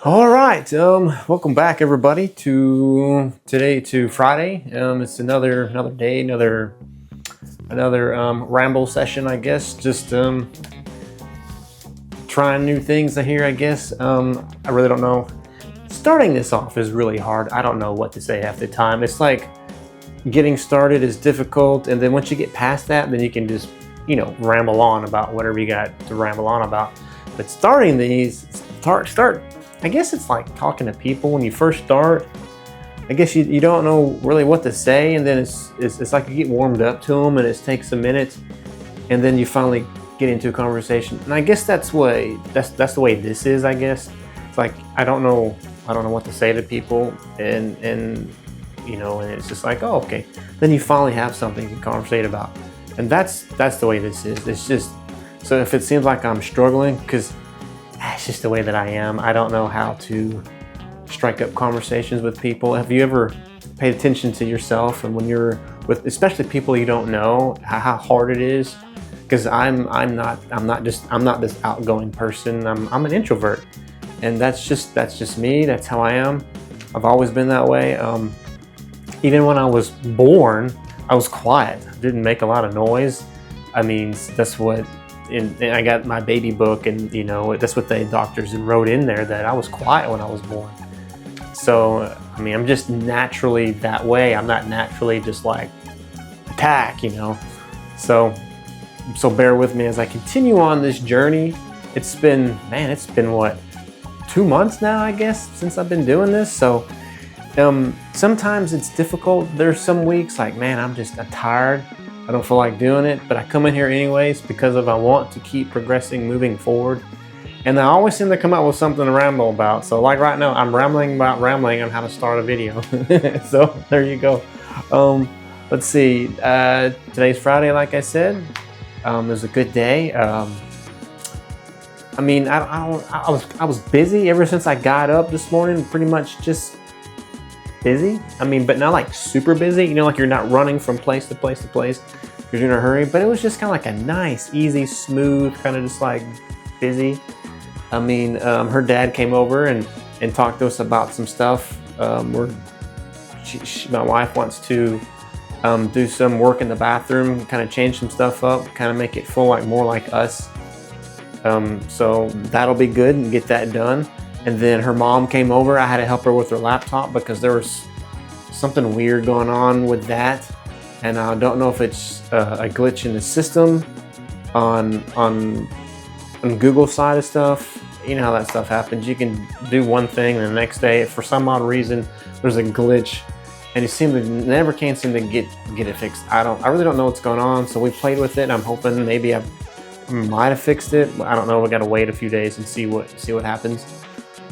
All right, welcome back, everybody, to Friday. It's another day, another ramble session, I guess. Just trying new things here, I guess. I really don't know. Starting this off is really hard. I don't know what to say half the time. It's like getting started is difficult, and then once you get past that, then you can just ramble on about whatever you got to ramble on about. But starting these, start. I guess it's like talking to people when you first start. I guess you don't know really what to say, and then it's like you get warmed up to them, and it takes a minute, and then you finally get into a conversation. And I guess that's the way this is. I guess it's like I don't know what to say to people, and it's just like, oh, okay. Then you finally have something to conversate about, and that's the way this is. It's just so if it seems like I'm struggling, because it's just the way that I am. I don't know how to strike up conversations with people. Have you ever paid attention to yourself, and when you're with, especially people you don't know, how hard it is? Because I'm not this outgoing person. I'm an introvert, and that's just me. That's how I am. I've always been that way. Even when I was born, I was quiet. I didn't make a lot of noise. I mean, that's what. And I got my baby book, and that's what the doctors wrote in there, that I was quiet when I was born. So I mean, I'm just naturally that way. I'm not naturally just like attack, So bear with me as I continue on this journey. It's been what, 2 months now, I guess, since I've been doing this. So sometimes it's difficult. There's some weeks like, man, I'm tired. I don't feel like doing it, but I come in here anyways because I want to keep progressing, moving forward. And I always seem to come up with something to ramble about. So like right now, I'm rambling on how to start a video. So there you go. Let's see. Today's Friday, like I said. It was a good day. I mean, I was busy ever since I got up this morning. Pretty much just busy. I mean, but not like super busy, like you're not running from place to place to place because you're in a hurry, but it was just kind of like a nice, easy, smooth, kind of just like busy. I mean, her dad came over and talked to us about some stuff. My wife wants to do some work in the bathroom, kind of change some stuff up, kind of make it feel more like us. So that'll be good and get that done. And then her mom came over. I had to help her with her laptop because there was something weird going on with that. And I don't know if it's a glitch in the system on Google side of stuff. You know how that stuff happens. You can do one thing and the next day, for some odd reason, there's a glitch. And you never can seem to get it fixed. I really don't know what's going on. So we played with it. I'm hoping maybe I might have fixed it. I don't know. We got to wait a few days and see what happens.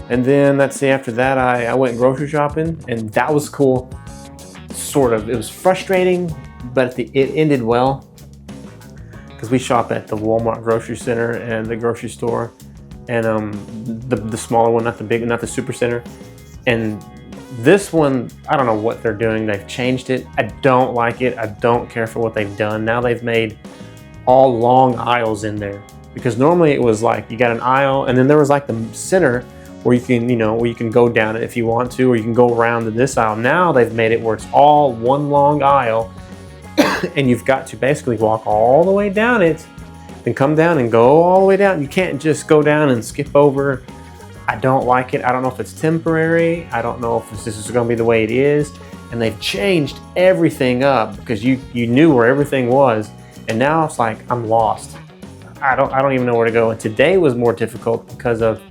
And then let's see, after that, I went grocery shopping, and that was cool. Sort of. It was frustrating, but it ended well because we shop at the Walmart grocery center and the grocery store, and the smaller one, not the super center. And this one, I don't know what they're doing. They've changed it. I don't like it. I don't care for what they've done. Now they've made all long aisles in there, because normally it was like you got an aisle, and then there was like the center where you can go down it if you want to, or you can go around to this aisle. Now they've made it where it's all one long aisle, and you've got to basically walk all the way down it, then come down and go all the way down. You can't just go down and skip over. I don't like it. I don't know if it's temporary. I don't know if this is going to be the way it is. And they've changed everything up because you knew where everything was, and now it's like I'm lost. I don't even know where to go. And today was more difficult because of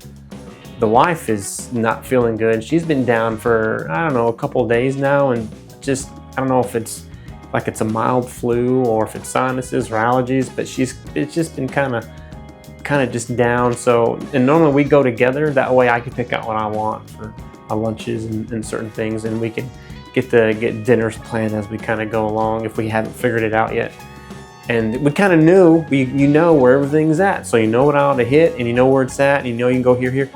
the wife is not feeling good. She's been down for, I don't know, a couple of days now, and just, I don't know if it's a mild flu or if it's sinuses or allergies, but it's just been kind of just down. So, and normally we go together. That way I can pick out what I want for my lunches and certain things, and we can get dinners planned as we kind of go along if we haven't figured it out yet. And we kind of knew, you know where everything's at. So you know what aisle to hit, and you know where it's at, and you know you can go here.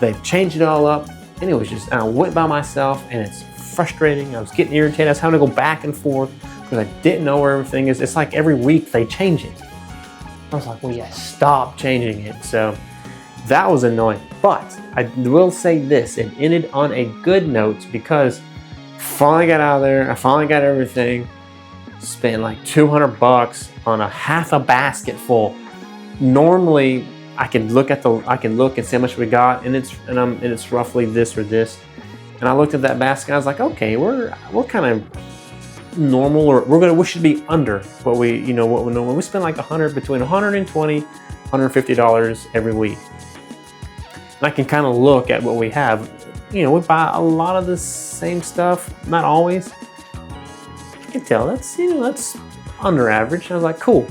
They've changed it all up, and it was just, I went by myself, and it's frustrating. I was getting irritated. I was having to go back and forth because I didn't know where everything is. It's like every week they change it. I was like, well, yeah, stop changing it. So That was annoying. But I will say this, it ended on a good note because finally got out of there. I finally got everything. Spent like $200 on half a basket full. Normally, I can look and see how much we got, and it's roughly this or this. And I looked at that basket, and I was like, okay, we're kind of normal, or we should be under what we normally. We spend like between $120, $150 every week. And I can kind of look at what we have. We buy a lot of the same stuff, not always. I can tell that's under average. I was like, cool.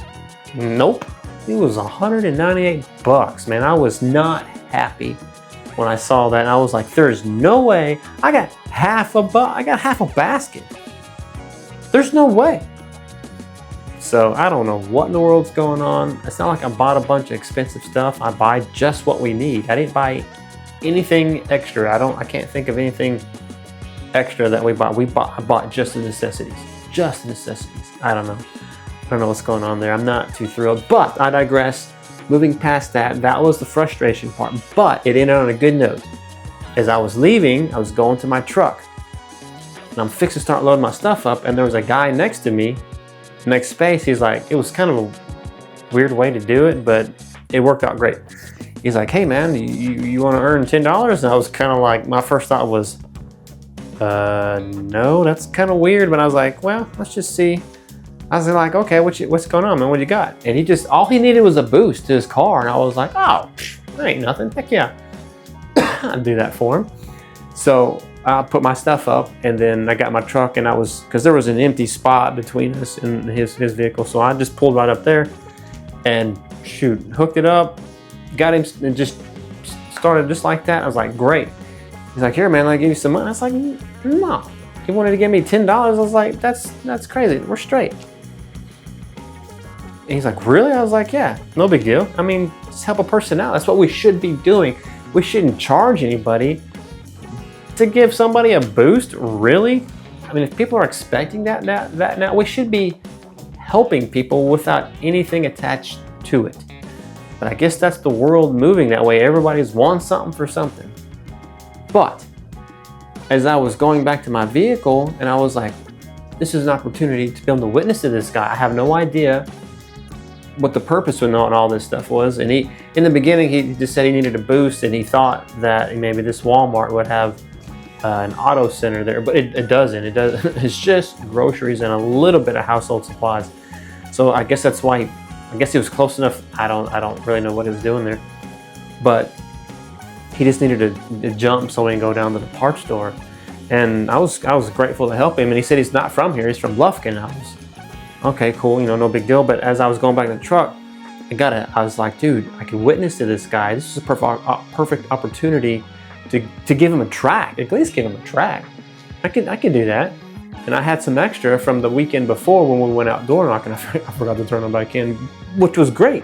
Nope. It was $198, man. I was not happy when I saw that. And I was like, there's no way. I got half a basket. There's no way. So I don't know what in the world's going on. It's not like I bought a bunch of expensive stuff. I buy just what we need. I didn't buy anything extra. I can't think of anything extra that we bought. I bought just the necessities. Just the necessities. I don't know what's going on there. I'm not too thrilled, but I digress. Moving past that was the frustration part, but it ended on a good note. As I was leaving, I was going to my truck, and I'm fixing to start loading my stuff up, and there was a guy next to me, next space. He's like, it was kind of a weird way to do it, but it worked out great. He's like, hey man, you want to earn $10? And I was kind of like, my first thought was, no, that's kind of weird. But I was like, well, let's just see. I was like, okay, what's going on, man? What you got? And all he needed was a boost to his car. And I was like, oh, that ain't nothing. Heck yeah. I'd do that for him. So I put my stuff up, and then I got my truck, and because there was an empty spot between us and his vehicle. So I just pulled right up there and hooked it up, got him, and just started just like that. I was like, great. He's like, here, man, I'll give you some money. I was like, no. He wanted to give me $10. I was like, that's crazy. We're straight. And he's like, really? I was like, yeah, no big deal. I mean, just help a person out. That's what we should be doing. We shouldn't charge anybody to give somebody a boost. Really? I mean, if people are expecting that now, we should be helping people without anything attached to it. But I guess that's the world moving that way. Everybody's wants something for something. But as I was going back to my vehicle, and I was like, this is an opportunity to be able to witness to this guy. I have no idea what the purpose of all this stuff was. And in the beginning, he just said he needed a boost, and he thought that maybe this Walmart would have an auto center there, but it doesn't. It does. It's just groceries and a little bit of household supplies. So I guess that's why. I guess he was close enough. I don't really know what he was doing there, but he just needed to jump so he can go down to the parts store. And I was grateful to help him. And he said he's not from here. He's from Lufkin. I was okay, cool. No big deal. But as I was going back to the truck, I was like, dude, I can witness to this guy. This is a perfect opportunity to give him a track. At least give him a track. I could do that. And I had some extra from the weekend before when we went outdoor knocking. I forgot to turn them back in, which was great.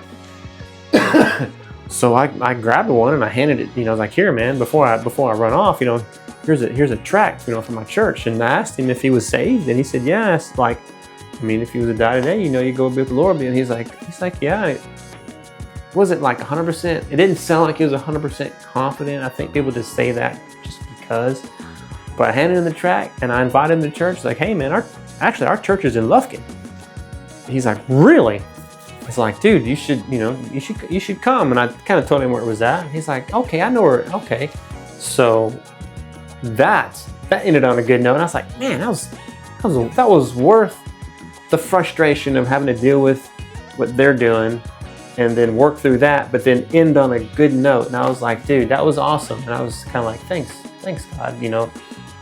So I grabbed one and I handed it. I was like, here, man. Before I run off, here's a tract, from my church. And I asked him if he was saved, and he said yes. Like, I mean, if he was to die today, you go be with the Lord. And he's like, yeah. It wasn't like 100%. It didn't sound like he was 100% confident. I think people just say that just because. But I handed him the tract and I invited him to church. Like, hey man, our church is in Lufkin. He's like, really? It's like, dude, you should come. And I kind of told him where it was at. And he's like, okay, I know where. Okay, so that ended on a good note. And I was like, man, that was worth the frustration of having to deal with what they're doing, and then work through that, but then end on a good note. And I was like, dude, that was awesome. And I was kind of like, thanks God,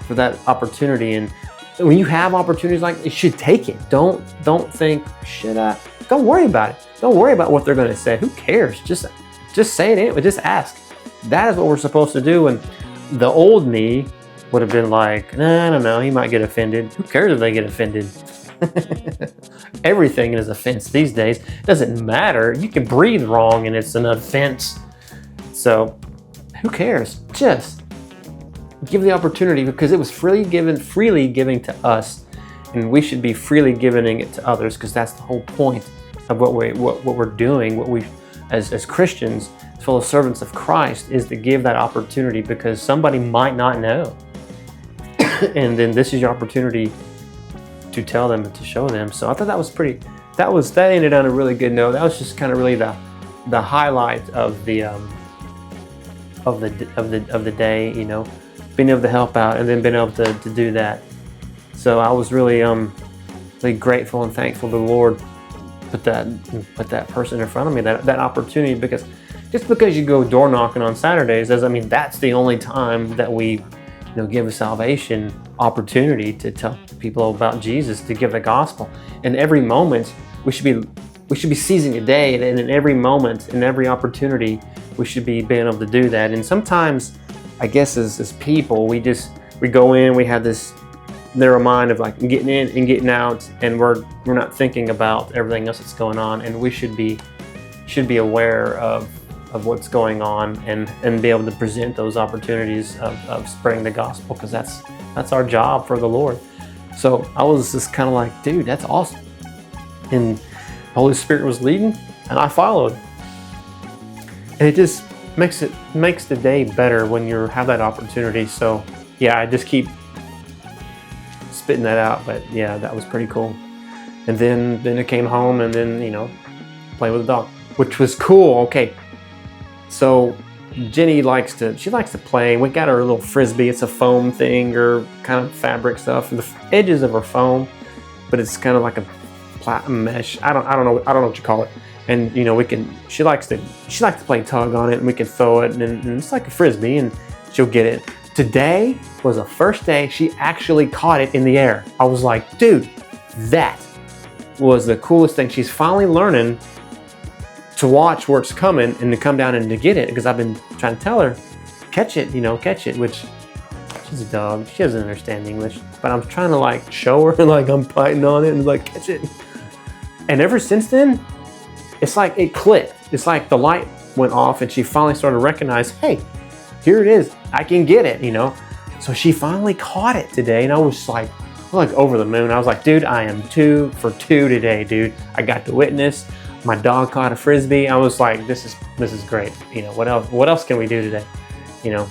for that opportunity. And when you have opportunities like, you should take it. Don't think, should I? Don't worry about it. Don't worry about what they're going to say. Who cares? Just say it anyway. Just ask. That is what we're supposed to do. And the old me would have been like, nah, I don't know. He might get offended. Who cares if they get offended? Everything is offense these days. It doesn't matter. You can breathe wrong and it's an offense. So who cares? Just give the opportunity, because it was freely given to us, and we should be freely giving it to others, because that's the whole point of what we're doing. What we as Christians, fellow servants of Christ is to give that opportunity, because somebody might not know. And then this is your opportunity to tell them and to show them. So I thought that was that ended on a really good note. That was just kind of really the highlight of the day, you know, being able to help out and then being able to do that. So I was really really grateful and thankful to the Lord put that person in front of me, that opportunity, because just because you go door knocking on Saturdays doesn't mean that's the only time that we, you know, give a salvation opportunity to tell people about Jesus, to give the gospel. In every moment, we should be seizing a day, and in every moment, in every opportunity, we should be being able to do that. And sometimes, I guess as people, we go in, we have this narrow mind of like getting in and getting out, and we're not thinking about everything else that's going on. And we should be aware of what's going on and be able to present those opportunities of spreading the gospel, because that's our job for the Lord. So I was just kind of like, dude, that's awesome. And the Holy Spirit was leading, and I followed. And it just makes the day better when you have that opportunity. So yeah, I just keep spitting that out, but yeah, that was pretty cool. And then it came home, and then, you know, play with the dog, which was cool. Okay, so Jenny likes to play. We got her a little frisbee. It's a foam thing, or kind of fabric stuff. The edges of her foam, but it's kind of like a platinum mesh. I don't know what you call it. And you know, she likes to play tug on it, and we can throw it, and it's like a frisbee, and she'll get it. Today was the first day she actually caught it in the air. I was like, dude, that was the coolest thing. She's finally learning to watch where it's coming and to come down and to get it, because I've been trying to tell her, catch it, which she's a dog. She doesn't understand English, but I'm trying to like show her, like I'm biting on it and like, catch it. And ever since then, it's like it clicked. It's like the light went off, and she finally started to recognize, hey, here it is. I can get it, you know? So she finally caught it today, and I was like over the moon. I was like, dude, I am 2 for 2 today, dude. I got to witness. My dog caught a frisbee. I was like, this is great. You know, what else can we do today? You know?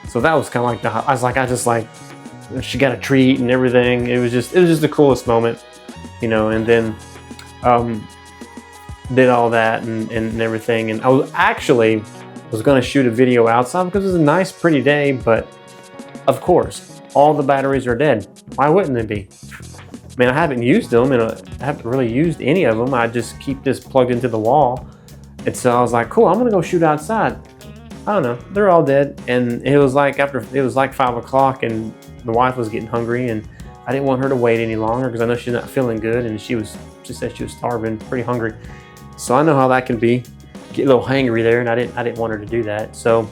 So that was kind of like she got a treat and everything. It was just the coolest moment, you know. And then did all that and everything. And I was going to shoot a video outside because it was a nice, pretty day, but of course, all the batteries are dead. Why wouldn't they be? I mean, I haven't used them, and I haven't really used any of them. I just keep this plugged into the wall. And so I was like, cool, I'm going to go shoot outside. I don't know, they're all dead. And it was like 5 o'clock, and the wife was getting hungry, and I didn't want her to wait any longer because I know she's not feeling good, and she said she was starving, pretty hungry. So I know how that can be. Get a little hangry there, and I didn't want her to do that. So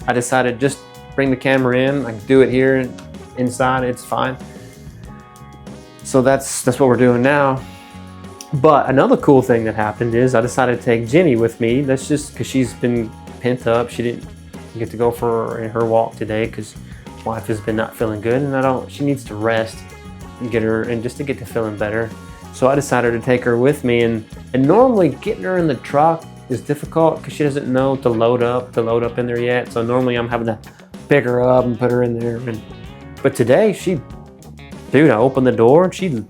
I decided just bring the camera in. I can do it here inside. It's fine. So that's what we're doing now. But another cool thing that happened is I decided to take Jenny with me. That's just because she's been pent up. She didn't get to go for her walk today because wife has been not feeling good, and she needs to rest and just to get to feeling better. So I decided to take her with me, and normally getting her in the truck is difficult because she doesn't know to load up in there yet. So normally I'm having to pick her up and put her in there. But today I opened the door and she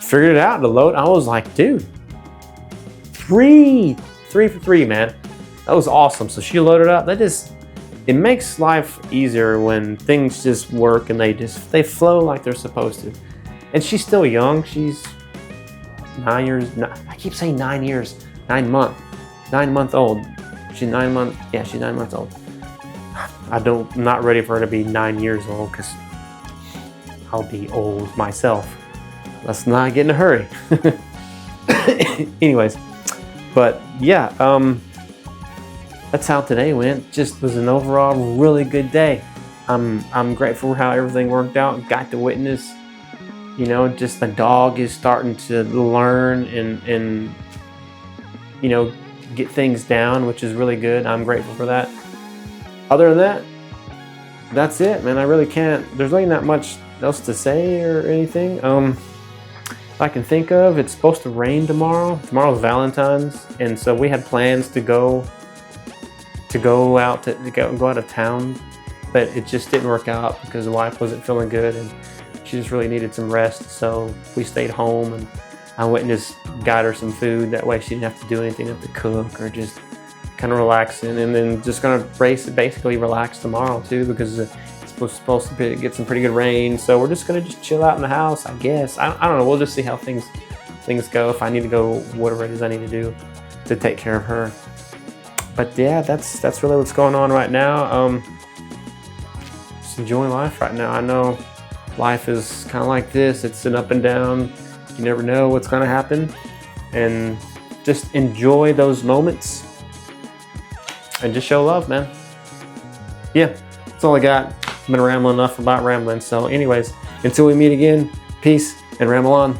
figured it out to load. I was like, dude, 3 for 3, man. That was awesome. So she loaded up. It makes life easier when things just work and they flow like they're supposed to. And she's still young. She's 9 years. I keep saying 9 years, 9 month old. She's 9 months. Yeah, she's 9 months old. I'm not ready for her to be 9 years old because I'll be old myself. Let's not get in a hurry. Anyways, but yeah, that's how today went. Just was an overall really good day. I'm grateful for how everything worked out. Got to witness, you know, just the dog is starting to learn and you know, get things down, which is really good. I'm grateful for that. Other than that, that's it, man. I really can't. There's really not much else to say or anything. If I can think of, it's supposed to rain tomorrow. Tomorrow's Valentine's, and so we had plans to go to go out of town, but it just didn't work out because the wife wasn't feeling good and she just really needed some rest. So we stayed home, and I went and just got her some food. That way she didn't have to do anything, have to cook or just kind of relaxing. And then just gonna basically relax tomorrow too, because it's supposed to get some pretty good rain. So we're just gonna chill out in the house, I guess. I don't know. We'll just see how things go. If I need to go, whatever it is I need to do to take care of her. But yeah, that's really what's going on right now. Just enjoying life right now. I know life is kind of like this. It's an up and down. You never know what's going to happen, and just enjoy those moments and just show love, man. Yeah, that's all I got. I've been rambling enough about rambling. So anyways, until we meet again, peace and ramble on.